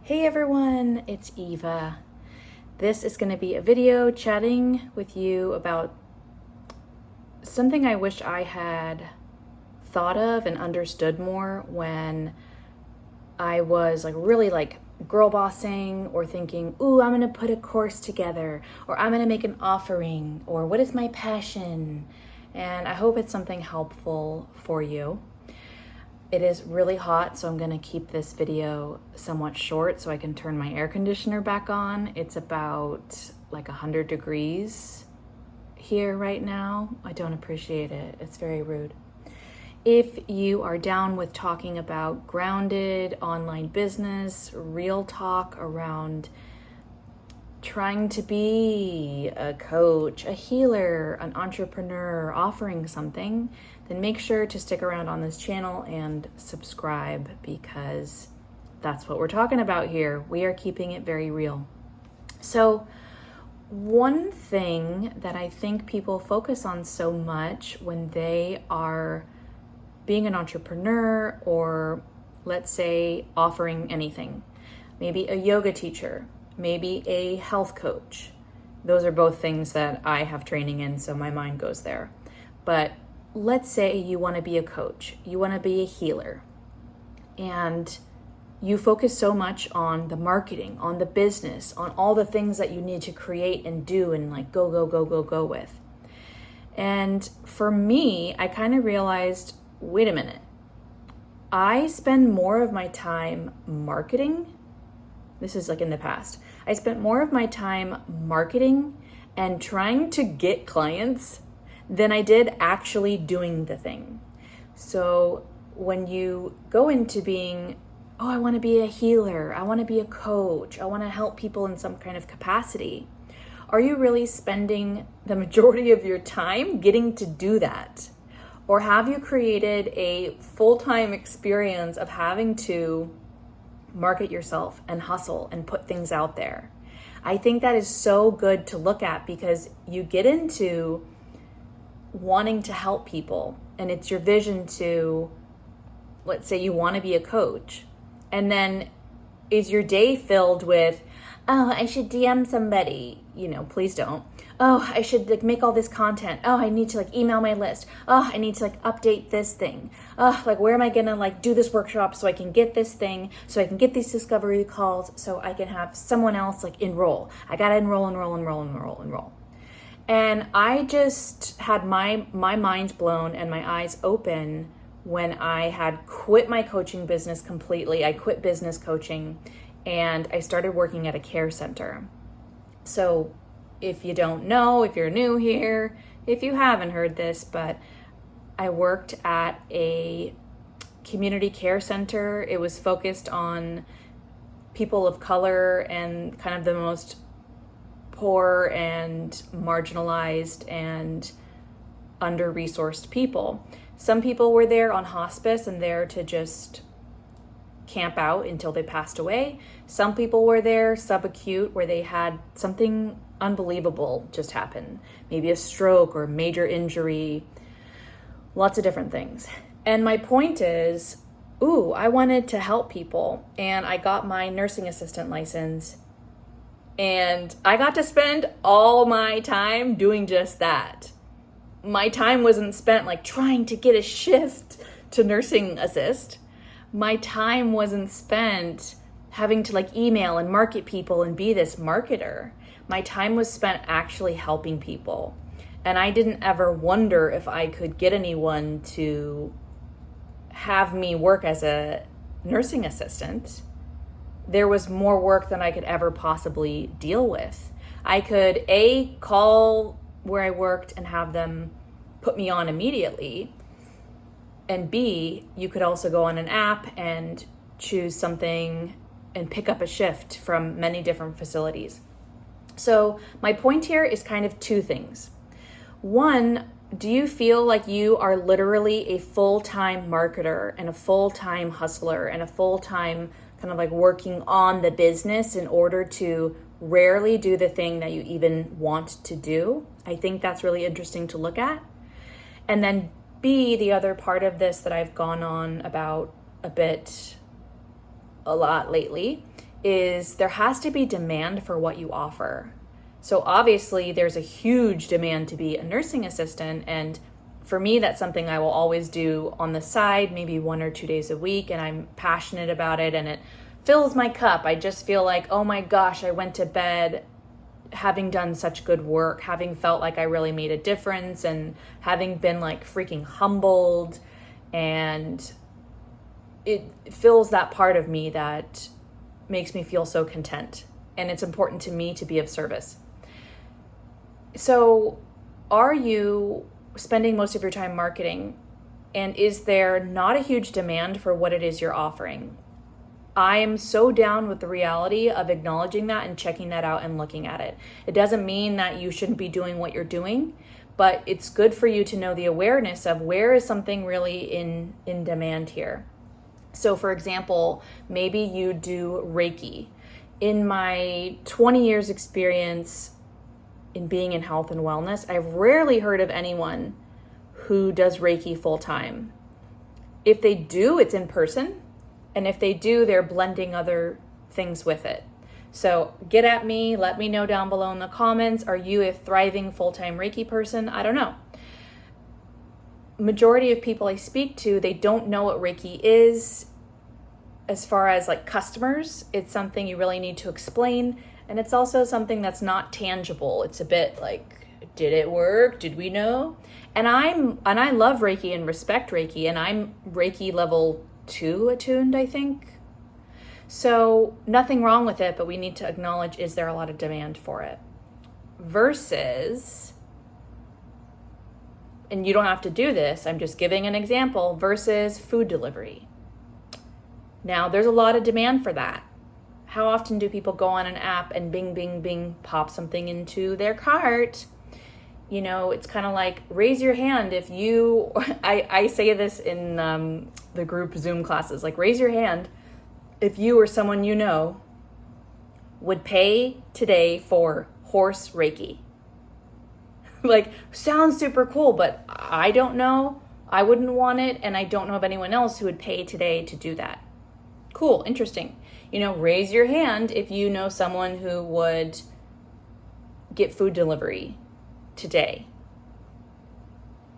Hey everyone, it's Eva. This is going to be a video chatting with you about something I wish I had thought of and understood more when I was really girl bossing or thinking, ooh, I'm going to put a course together, or I'm going to make an offering, or what is my passion? And I hope it's something helpful for you. It is really hot, so I'm gonna keep this video somewhat short so I can turn my air conditioner back on. It's about 100 degrees here right now. I don't appreciate it. It's very rude. If you are down with talking about grounded online business, real talk around trying to be a coach, a healer, an entrepreneur, offering something, then make sure to stick around on this channel and subscribe, because that's what we're talking about here. We are keeping it very real. So one thing that I think people focus on so much when they are being an entrepreneur, or let's say offering anything, maybe a yoga teacher, maybe a health coach. Those are both things that I have training in, so my mind goes there. But let's say you want to be a coach, you want to be a healer, and you focus so much on the marketing, on the business, on all the things that you need to create and do and go with. And for me, I kind of realized, wait a minute, I spend more of my time marketing. This is in the past. I spent more of my time marketing and trying to get clients than I did actually doing the thing. So when you go into being, oh, I want to be a healer, I want to be a coach, I want to help people in some kind of capacity, are you really spending the majority of your time getting to do that? Or have you created a full-time experience of having to market yourself and hustle and put things out there? I think that is so good to look at, because you get into wanting to help people, and it's your vision to, let's say you want to be a coach, and then is your day filled with, oh, I should DM somebody, please don't. Oh, I should make all this content. Oh, I need to email my list. Oh, I need to update this thing. Oh, where am I gonna do this workshop so I can get this thing, so I can get these discovery calls, so I can have someone else enroll. I gotta enroll. And I just had my mind blown and my eyes open when I had quit my coaching business completely. I quit business coaching and I started working at a care center. So if you don't know, if you're new here, if you haven't heard this, but I worked at a community care center. It was focused on people of color and kind of the most poor and marginalized and under-resourced people. Some people were there on hospice and there to just camp out until they passed away. Some people were there subacute, where they had something unbelievable just happen, maybe a stroke or major injury, lots of different things. And my point is, I wanted to help people, and I got my nursing assistant license, and I got to spend all my time doing just that. My time wasn't spent trying to get a shift to nursing assist. My time wasn't spent having to email and market people and be this marketer. My time was spent actually helping people. And I didn't ever wonder if I could get anyone to have me work as a nursing assistant. There was more work than I could ever possibly deal with. I could call where I worked and have them put me on immediately. And B, you could also go on an app and choose something and pick up a shift from many different facilities. So my point here is kind of two things. One, do you feel like you are literally a full-time marketer and a full-time hustler and a full-time kind of working on the business in order to rarely do the thing that you even want to do? I think that's really interesting to look at. And then B, the other part of this that I've gone on about a lot lately is there has to be demand for what you offer. So obviously there's a huge demand to be a nursing assistant, and for me, that's something I will always do on the side, maybe 1 or 2 days a week, and I'm passionate about it and it fills my cup. I just feel like, oh my gosh, I went to bed having done such good work, having felt like I really made a difference, and having been like freaking humbled, and it fills that part of me that makes me feel so content, and it's important to me to be of service. So are you spending most of your time marketing, and is there not a huge demand for what it is you're offering? I am so down with the reality of acknowledging that and checking that out and looking at it. It doesn't mean that you shouldn't be doing what you're doing, but it's good for you to know the awareness of where is something really in demand here. So for example, maybe you do Reiki. In my 20 years experience in being in health and wellness, I've rarely heard of anyone who does Reiki full time. If they do, it's in person. And if they do, they're blending other things with it. So get at me, let me know down below in the comments. Are you a thriving full-time Reiki person? I don't know. Majority of people I speak to, they don't know what Reiki is. As far as like customers, it's something you really need to explain. And it's also something that's not tangible. It's a bit like, did it work? Did we know? And I love Reiki and respect Reiki, and I'm Reiki level 2 attuned, I think. So nothing wrong with it, but we need to acknowledge, is there a lot of demand for it? Versus, and you don't have to do this, I'm just giving an example, versus food delivery. Now, there's a lot of demand for that. How often do people go on an app and bing, bing, bing, pop something into their cart? You know, it's kind of like, raise your hand if you, I say this in the group Zoom classes, like raise your hand if you or someone you know would pay today for horse Reiki. Like, sounds super cool, but I don't know. I wouldn't want it, and I don't know of anyone else who would pay today to do that. Cool, interesting. You know, raise your hand if you know someone who would get food delivery today.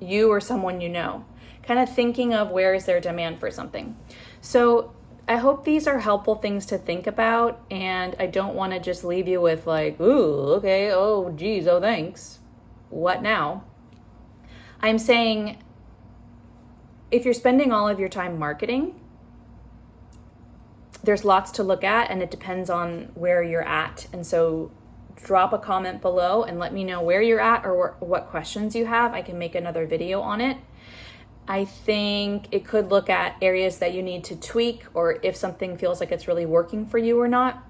You or someone you know. Kind of thinking of where is there demand for something. So I hope these are helpful things to think about, and I don't want to just leave you with like, ooh, okay, oh geez, oh thanks. What now? I'm saying if you're spending all of your time marketing, there's lots to look at, and it depends on where you're at. And so drop a comment below and let me know where you're at or what questions you have. I can make another video on it. I think it could look at areas that you need to tweak, or if something feels like it's really working for you or not.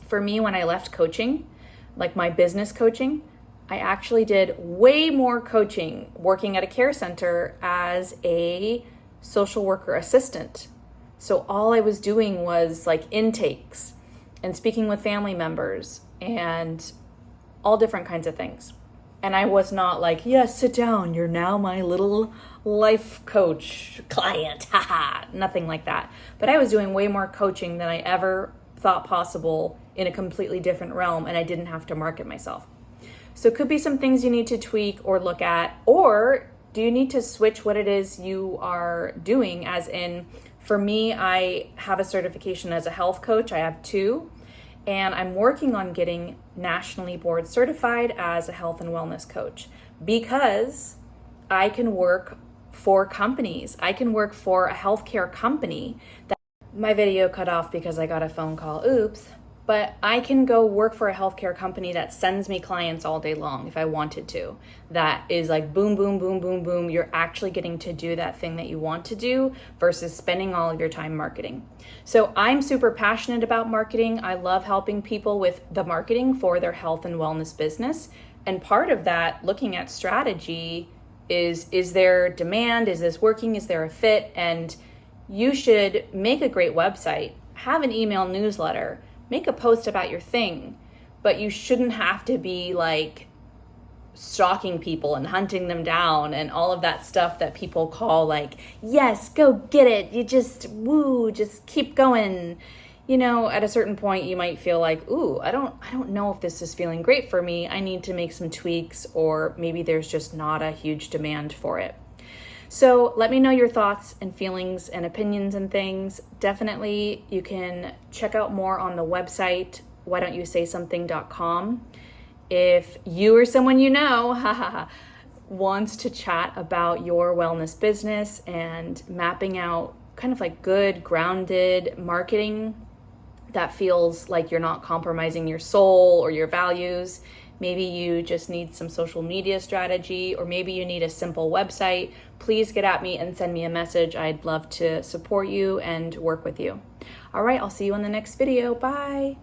For me, when I left coaching, like my business coaching, I actually did way more coaching working at a care center as a social worker assistant. So all I was doing was like intakes and speaking with family members and all different kinds of things. And I was not like, yes, sit down, you're now my little life coach client, haha, nothing like that. But I was doing way more coaching than I ever thought possible in a completely different realm, and I didn't have to market myself. So it could be some things you need to tweak or look at, or do you need to switch what it is you are doing? As in, for me, I have a certification as a health coach. I have 2. And I'm working on getting nationally board certified as a health and wellness coach, because I can work for companies. I can work for a healthcare company. My video cut off because I got a phone call, oops. But I can go work for a healthcare company that sends me clients all day long if I wanted to. That is like boom, boom, boom, boom, boom. You're actually getting to do that thing that you want to do versus spending all of your time marketing. So I'm super passionate about marketing. I love helping people with the marketing for their health and wellness business. And part of that, looking at strategy, is there demand? Is this working? Is there a fit? And you should make a great website, have an email newsletter, make a post about your thing, but you shouldn't have to be like stalking people and hunting them down and all of that stuff that people call like, yes, go get it. You just, woo, just keep going. at a certain point you might feel like, ooh, I don't know if this is feeling great for me. I need to make some tweaks, or maybe there's just not a huge demand for it. So let me know your thoughts and feelings and opinions and things. Definitely, you can check out more on the website, whydon'tyousay-something.com. If you or someone you know wants to chat about your wellness business and mapping out kind of like good, grounded marketing that feels like you're not compromising your soul or your values, maybe you just need some social media strategy, or maybe you need a simple website, please get at me and send me a message. I'd love to support you and work with you. All right, I'll see you in the next video. Bye.